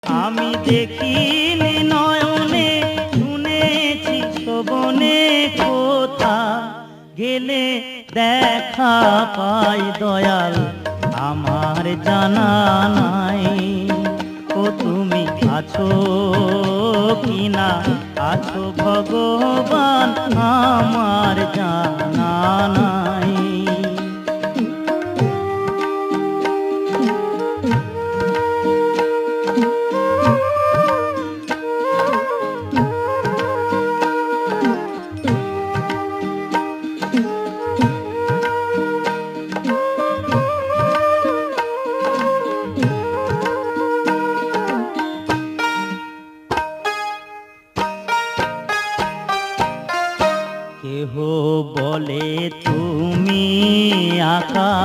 আমি দেখিনি নয়নে, শুনেছি শ্রবণে, কোথা গেলে দেখা পাই দয়াল আমার জানা নাই। ও তুমি আছো কিনা আছো ভগবান আমার জানা নাই। কেহ বলে তুমি আকাশ,